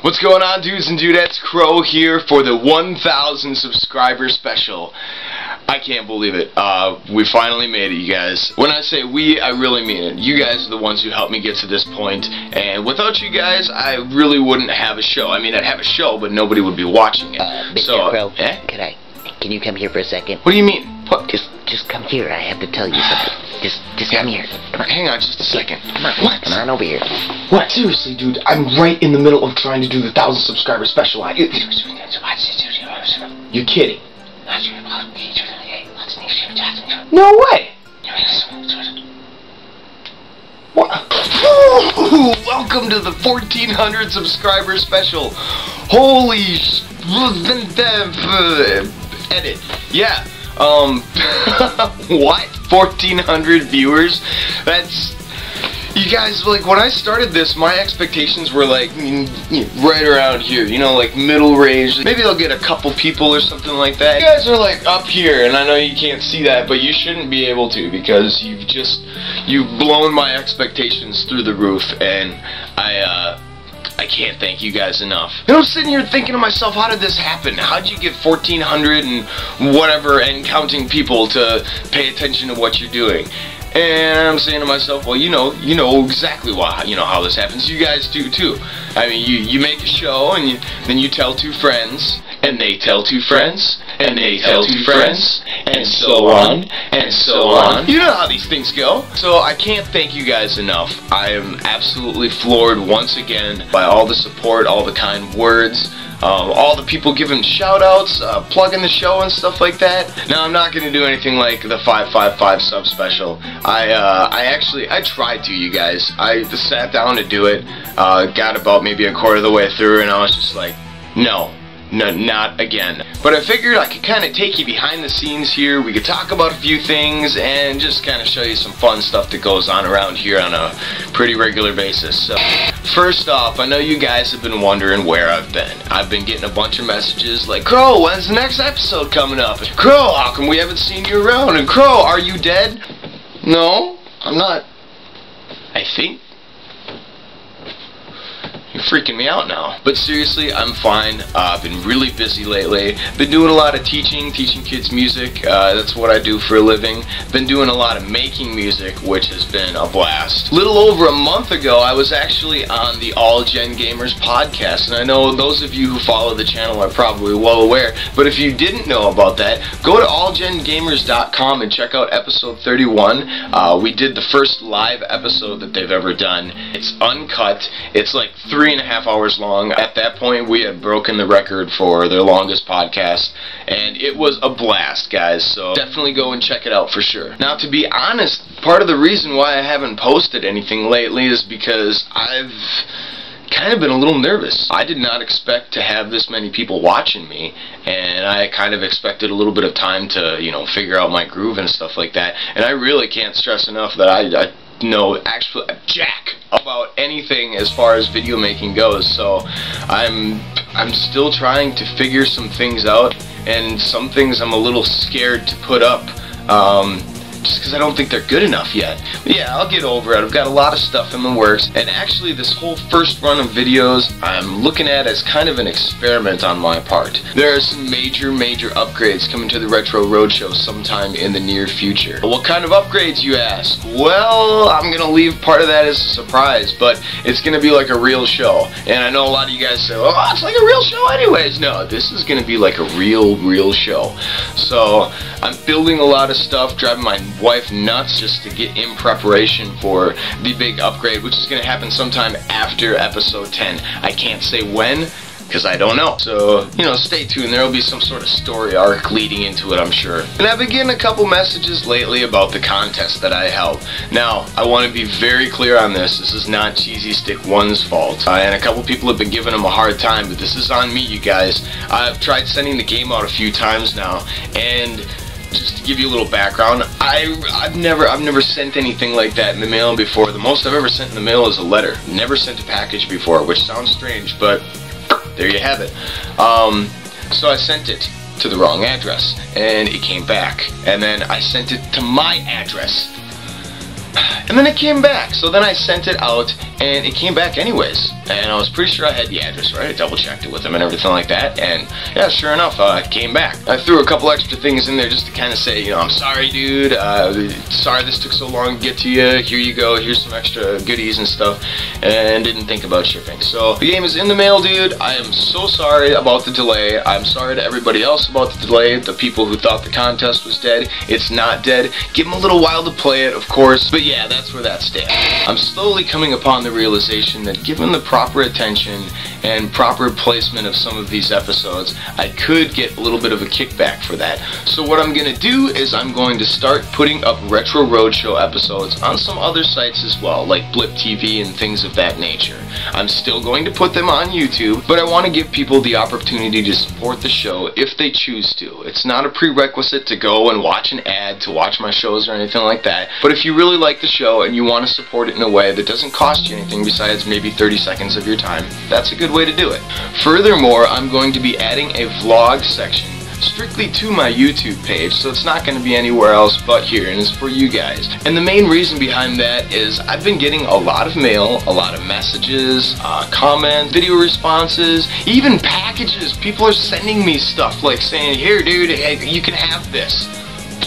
What's going on, dudes and dudettes? Crow here for the 1,000 subscriber special. I can't believe it. We finally made it, you guys. When I say we, I really mean it. You guys are the ones who helped me get to this point, and without you guys, I really wouldn't have a show. I mean, I'd have a show, but nobody would be watching it. Mr. Crow, can you come here for a second? What do you mean? What? Just come here. I have to tell you something. Just come here. Come on. Hang on just a second. Come on. What? Come on over here. What? Seriously, dude, I'm right in the middle of trying to do the 1,000 subscriber special. You're kidding. No way! What? Welcome to the 1,400 subscriber special. Holy edit. Yeah. What? 1,400 viewers? That's... You guys, like, when I started this, my expectations were, like, right around here, you know, like, middle range. Maybe I'll get a couple people or something like that. You guys are, like, up here, and I know you can't see that, but you shouldn't be able to, because you've blown my expectations through the roof, and I can't thank you guys enough. And I'm sitting here thinking to myself, how did this happen? How'd you get 1,400 and whatever and counting people to pay attention to what you're doing? And I'm saying to myself, well, you know exactly why, how this happens. You guys do too. I mean, you make a show, and then you tell two friends, and they tell two friends, and they tell two friends, and so on, and so on. You know how these things go. So I can't thank you guys enough. I am absolutely floored once again by all the support, all the kind words, all the people giving shout-outs, plugging the show and stuff like that. Now, I'm not going to do anything like the 555 sub special. I tried to, you guys. I sat down to do it, got about maybe a quarter of the way through, and I was just like, no, not again. But I figured I could kind of take you behind the scenes here. We could talk about a few things and just kind of show you some fun stuff that goes on around here on a pretty regular basis. So, first off, I know you guys have been wondering where I've been. I've been getting a bunch of messages like, Crow, when's the next episode coming up? Crow, how come we haven't seen you around? And Crow, are you dead? No, I'm not. I think. You're freaking me out now. But seriously, I'm fine. I've been really busy lately. Been doing a lot of teaching kids music. That's what I do for a living. Been doing a lot of making music, which has been a blast. Little over a month ago, I was actually on the All Gen Gamers podcast, and I know those of you who follow the channel are probably well aware, but if you didn't know about that, go to allgengamers.com and check out episode 31. We did the first live episode that they've ever done. It's uncut. It's like 3.5 hours long. At that point, we had broken the record for their longest podcast, and it was a blast, guys, so definitely go and check it out for sure. Now, to be honest, part of the reason why I haven't posted anything lately is because I've kind of been a little nervous. I did not expect to have this many people watching me, and I kind of expected a little bit of time to, figure out my groove and stuff like that, and I really can't stress enough that I know actually jack about anything as far as video making goes, so I'm still trying to figure some things out, and some things I'm a little scared to put up, just because I don't think they're good enough yet. But yeah, I'll get over it. I've got a lot of stuff in the works, and actually this whole first run of videos I'm looking at as kind of an experiment on my part. There are some major upgrades coming to the Retro Roadshow sometime in the near future. What kind of upgrades, you ask? Well, I'm gonna leave part of that as a surprise, but it's gonna be like a real show. And I know a lot of you guys say, oh, it's like a real show anyways. No, this is gonna be like a real show. So I'm building a lot of stuff, driving my wife nuts just to get in preparation for the big upgrade, which is going to happen sometime after episode 10. I can't say when, because I don't know. So, stay tuned. There will be some sort of story arc leading into it, I'm sure. And I've been getting a couple messages lately about the contest that I held. Now, I want to be very clear on this. This is not Cheesy Stick 1's fault. And a couple people have been giving him a hard time, but this is on me, you guys. I've tried sending the game out a few times now, and just to give you a little background, I've never sent anything like that in the mail before. The most I've ever sent in the mail is a letter. Never sent a package before, which sounds strange, but there you have it. So I sent it to the wrong address, and it came back. And then I sent it to my address, and then it came back. So then I sent it out, and it came back anyways. And I was pretty sure I had the address right. I double checked it with him and everything like that, and yeah, sure enough, it came back. I threw a couple extra things in there just to kind of say, you know, I'm sorry, dude. Sorry this took so long to get to you. Here you go. Here's some extra goodies and stuff, and didn't think about shipping. So the game is in the mail, dude. I am so sorry about the delay. I'm sorry to everybody else about the delay. The people who thought the contest was dead. It's not dead. Give them a little while to play it, of course. But yeah, that's where that stands. I'm slowly coming upon the realization that given the proper attention and proper placement of some of these episodes, I could get a little bit of a kickback for that. So what I'm going to do is I'm going to start putting up Retro Roadshow episodes on some other sites as well, like Blip TV and things of that nature. I'm still going to put them on YouTube, but I want to give people the opportunity to support the show if they choose to. It's not a prerequisite to go and watch an ad to watch my shows or anything like that, but if you really like the show and you want to support it in a way that doesn't cost you anything besides maybe 30 seconds of your time, that's a good way to do it. Furthermore, I'm going to be adding a vlog section strictly to my YouTube page, so it's not going to be anywhere else but here, and it's for you guys. And the main reason behind that is I've been getting a lot of mail, a lot of messages, comments, video responses, even packages. People are sending me stuff like saying, here dude, hey, you can have this.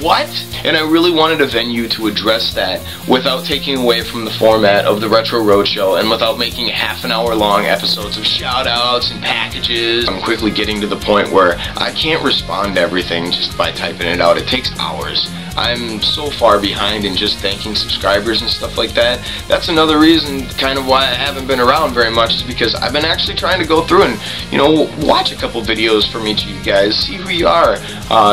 What? And I really wanted a venue to address that without taking away from the format of the Retro Roadshow and without making half an hour long episodes of shout-outs and packages. I'm quickly getting to the point where I can't respond to everything just by typing it out. It takes hours. I'm so far behind in just thanking subscribers and stuff like that. That's another reason kind of why I haven't been around very much, is because I've been actually trying to go through and, you know, watch a couple videos from each of you guys, see who you are,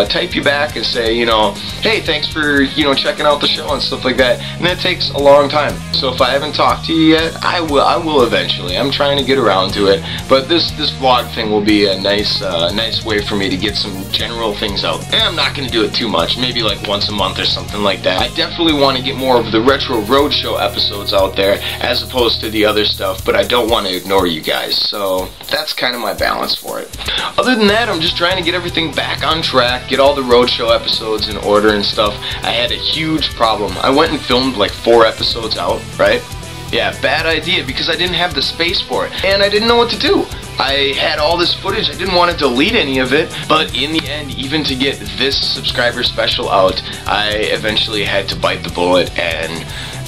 type you back and say, you know, hey, thanks for, you know, checking out the show and stuff like that. And it takes a long time. So if I haven't talked to you yet, I will eventually. I'm trying to get around to it. But this vlog thing will be a nice way for me to get some general things out. And I'm not going to do it too much, maybe like once a month or something like that. I definitely want to get more of the Retro Roadshow episodes out there as opposed to the other stuff, but I don't want to ignore you guys. So that's kind of my balance for it. Other than that, I'm just trying to get everything back on track, get all the Roadshow episodes in order and stuff. I had a huge problem. I went and filmed like 4 episodes out, right? Yeah, bad idea because I didn't have the space for it and I didn't know what to do. I had all this footage, I didn't want to delete any of it, but in the end, even to get this subscriber special out, I eventually had to bite the bullet and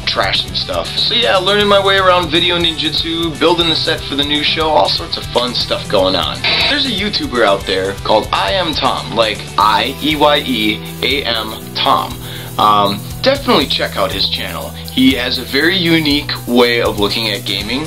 trash some stuff. So yeah, learning my way around video ninjutsu, building the set for the new show, all sorts of fun stuff going on. There's a YouTuber out there called I Am Tom, like I-E-Y-E-A-M Tom. Definitely check out his channel. He has a very unique way of looking at gaming,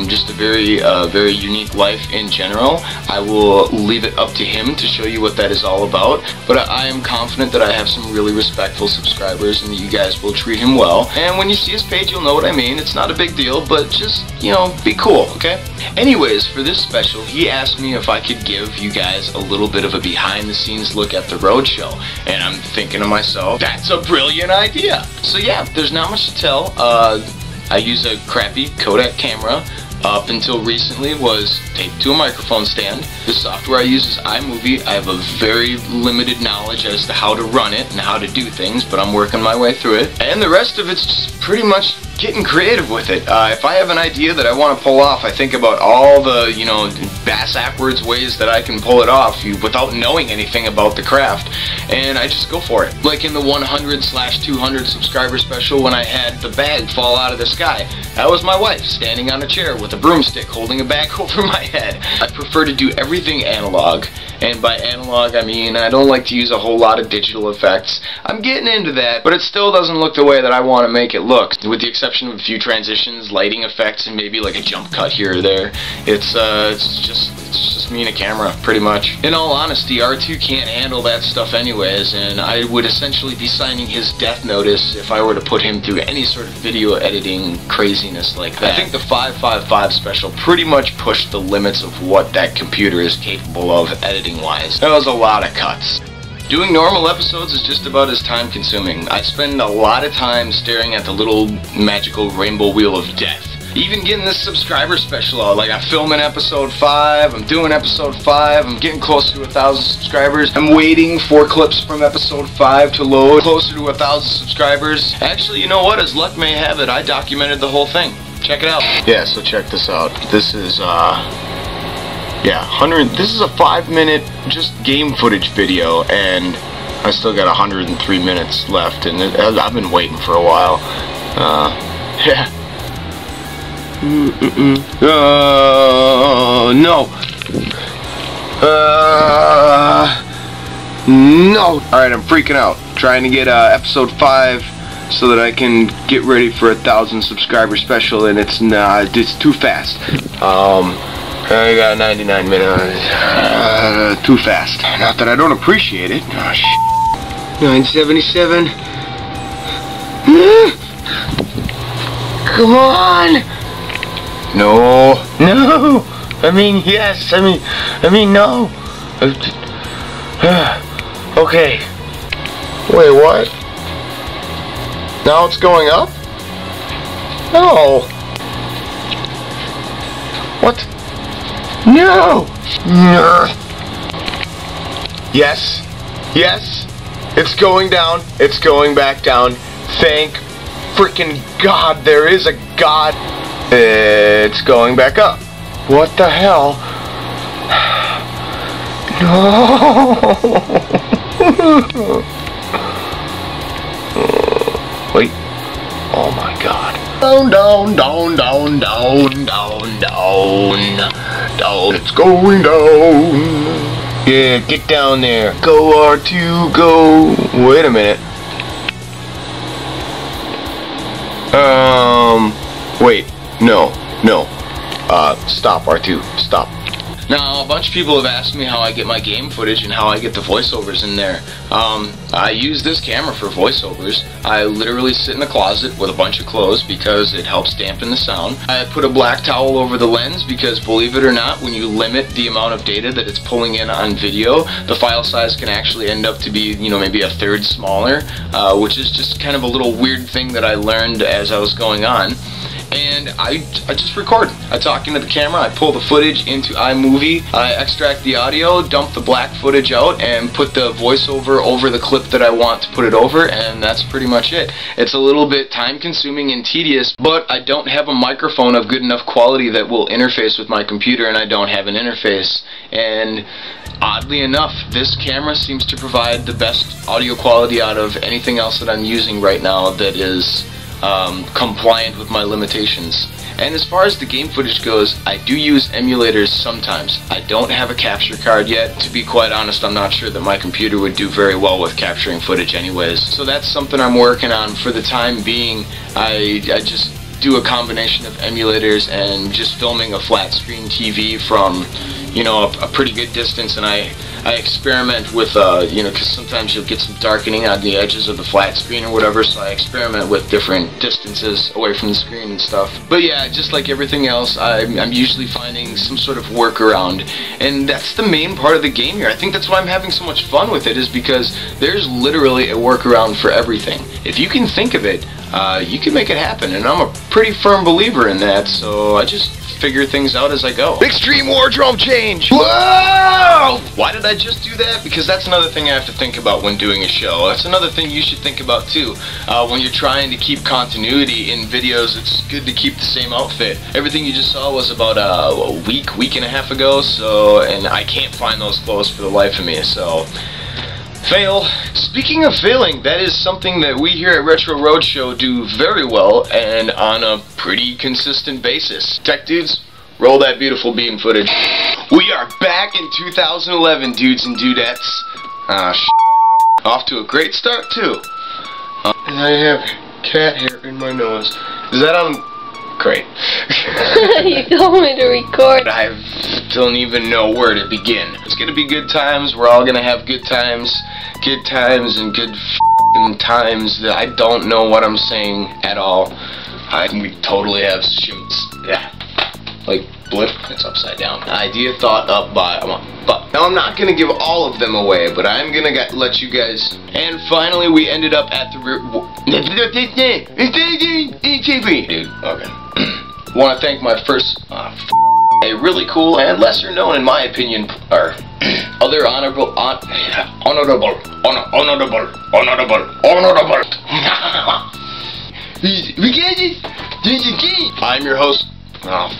just a very unique life in general. I will leave it up to him to show you what that is all about, but I am confident that I have some really respectful subscribers and that you guys will treat him well. And when you see his page, you'll know what I mean. It's not a big deal, but just, you know, be cool, okay? Anyways, for this special, he asked me if I could give you guys a little bit of a behind-the-scenes look at the Roadshow, and I'm thinking to myself, that's a brilliant idea. So yeah, there's not much to tell. I use a crappy Kodak camera. Up until recently was taped to a microphone stand. The software I use is iMovie. I have a very limited knowledge as to how to run it and how to do things, but I'm working my way through it. And the rest of it's just pretty much getting creative with it. If I have an idea that I want to pull off, I think about all the, you know, bass-ackwards ways that I can pull it off without knowing anything about the craft, and I just go for it. Like in the 100/200 subscriber special when I had the bag fall out of the sky. That was my wife standing on a chair with a broomstick holding a bag over my head. I prefer to do everything analog, and by analog I mean I don't like to use a whole lot of digital effects. I'm getting into that, but it still doesn't look the way that I want to make it look, with the exception of a few transitions, lighting effects, and maybe like a jump cut here or there. It's just me and a camera, pretty much. In all honesty, R2 can't handle that stuff anyways, and I would essentially be signing his death notice if I were to put him through any sort of video editing craziness like that. I think the 555 special pretty much pushed the limits of what that computer is capable of editing-wise. That was a lot of cuts. Doing normal episodes is just about as time consuming. I spend a lot of time staring at the little magical rainbow wheel of death. Even getting this subscriber special out, like I'm filming episode 5, I'm doing episode 5, I'm getting closer to 1,000 subscribers. I'm waiting for clips from episode 5 to load, closer to 1,000 subscribers. Actually, you know what, as luck may have it, I documented the whole thing. check it out. Yeah, so check this out. This is this is a 5-minute just game footage video, and I still got 103 minutes left, and I've been waiting for a while. Yeah. No. No. Alright, I'm freaking out. Trying to get episode 5 so that I can get ready for 1,000 subscriber special, and it's too fast. I got 99 minutes. Too fast. Not that I don't appreciate it. Oh, 977. Come on. No. No. I mean, yes. I mean, no. Okay. Wait, what? Now it's going up? No. What? No. Yes. Yes. It's going down. It's going back down. Thank freaking God there is a God. It's going back up. What the hell? No. Wait. Oh my God. Down, down, down, down, down, down, down, down. It's going down. Yeah, get down there. Go R2, go. Wait a minute. Wait. No. Stop, R2. Stop. Now, a bunch of people have asked me how I get my game footage and how I get the voiceovers in there. I use this camera for voiceovers. I literally sit in a closet with a bunch of clothes because it helps dampen the sound. I put a black towel over the lens because, believe it or not, when you limit the amount of data that it's pulling in on video, the file size can actually end up to be, maybe a third smaller, which is just kind of a little weird thing that I learned as I was going on. And I just record. I talk into the camera, I pull the footage into iMovie, I extract the audio, dump the black footage out, and put the voiceover over the clip that I want to put it over, and that's pretty much it. It's a little bit time consuming and tedious, but I don't have a microphone of good enough quality that will interface with my computer, and I don't have an interface. And oddly enough, this camera seems to provide the best audio quality out of anything else that I'm using right now that is compliant with my limitations. And as far as the game footage goes, I do use emulators sometimes. I don't have a capture card yet. To be quite honest, I'm not sure that my computer would do very well with capturing footage anyways. So that's something I'm working on. For the time being, I just do a combination of emulators and just filming a flat screen TV from, a pretty good distance, and I experiment with, because sometimes you'll get some darkening on the edges of the flat screen or whatever, so I experiment with different distances away from the screen and stuff. But yeah, just like everything else, I'm usually finding some sort of workaround, and that's the main part of the game here. I think that's why I'm having so much fun with it, is because there's literally a workaround for everything. If you can think of it, you can make it happen, and I'm a pretty firm believer in that, so I just figure things out as I go. Extreme wardrobe change! Whoa! Why did I just do that? Because that's another thing I have to think about when doing a show. That's another thing you should think about too. When you're trying to keep continuity in videos, it's good to keep the same outfit. Everything you just saw was about a week and a half ago, and I can't find those clothes for the life of me, so... Fail. Speaking of failing, that is something that we here at Retro Roadshow do very well and on a pretty consistent basis. Tech dudes, roll that beautiful bean footage. We are back in 2011, dudes and dudettes. Off to a great start too. And I have cat hair in my nose. Is that on? Great. You told me to record. I don't even know where to begin. It's gonna be good times. We're all gonna have good times. Good times and good f***ing times. I don't know what I'm saying at all. We totally have like blip. It's upside down. Idea thought up by. But now I'm not gonna give all of them away, but I'm gonna let you guys. And finally, we ended up at the dude. Okay. Want to thank my first, a really cool and lesser known, in my opinion, or other honorable. We get it. I'm your host. Oh,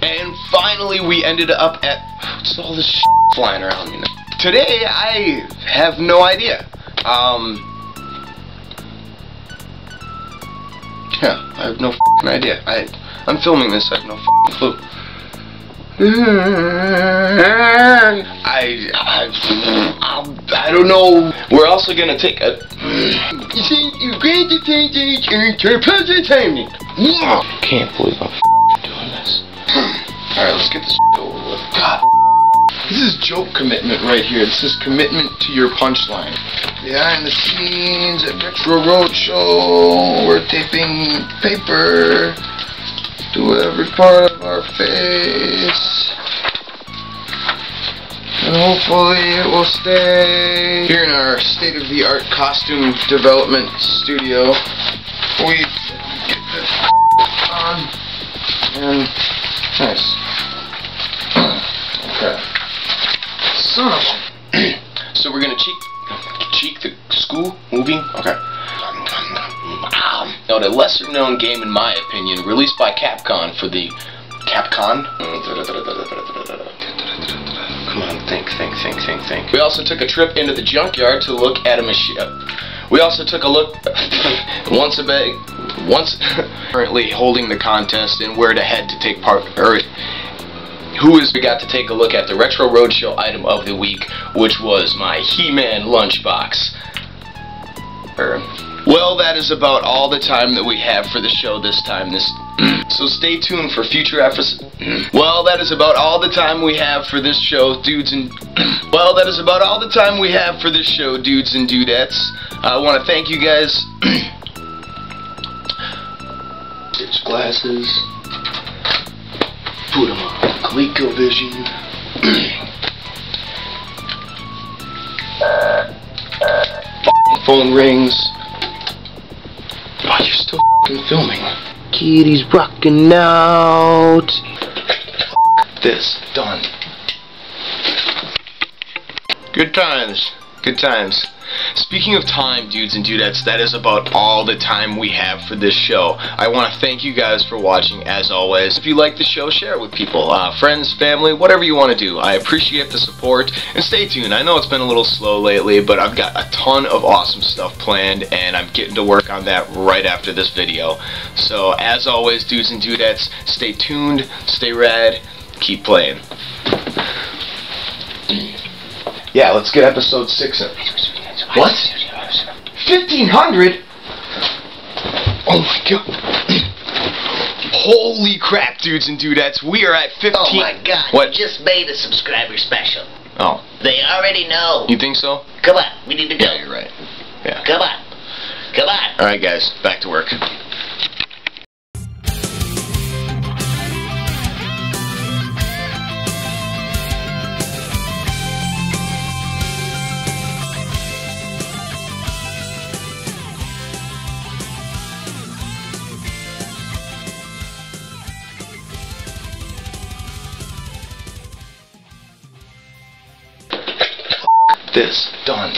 and finally we ended up at... What's all this flying around me now? Today, I have no idea. Yeah, I have no f***ing idea. I'm filming this, I have no f***ing clue. I don't know. We're also gonna take a... Can't believe I'm doing this. Alright, let's get this over with. God. This is joke commitment right here. This is commitment to your punchline. Behind the scenes at Roadshow, we're taping paper to every part of our face. And hopefully it will stay. Here in our state-of-the-art costume development studio, we get this on. And nice. Okay. Son of a... So we're gonna cheek the school movie? Okay. Now, a lesser-known game, in my opinion, released by Capcom for the... Capcom? Come on, think. We also took a trip into the junkyard to look at a machine. We also took a look... once currently holding the contest and where to head to take part... We got to take a look at the Retro Roadshow item of the week, which was my He-Man lunchbox. Well, that is about all the time that we have for the show this time. So stay tuned for future episodes. Well, that is about all the time we have for this show, dudes and... Well, that is about all the time we have for this show, dudes and dudettes. I want to thank you guys. Ditch glasses. Put them on. ColecoVision. Phone rings. Oh, you're still filming. Kitty's rocking out. This. Done. Good times. Good times. Speaking of time, dudes and dudettes, that is about all the time we have for this show. I want to thank you guys for watching, as always. If you like the show, share it with people. Friends, family, whatever you want to do. I appreciate the support. And stay tuned. I know it's been a little slow lately, but I've got a ton of awesome stuff planned, and I'm getting to work on that right after this video. So, as always, dudes and dudettes, stay tuned, stay rad, keep playing. Yeah, let's get episode 6 in. What? 1,500? Oh my god. Holy crap, dudes and dudettes. We are at 15... Oh my god, what? You just made a subscriber special. Oh. They already know. You think so? Come on, we need to go. Yeah, you're right. Yeah. Come on. Come on. Alright guys, back to work. This. Done.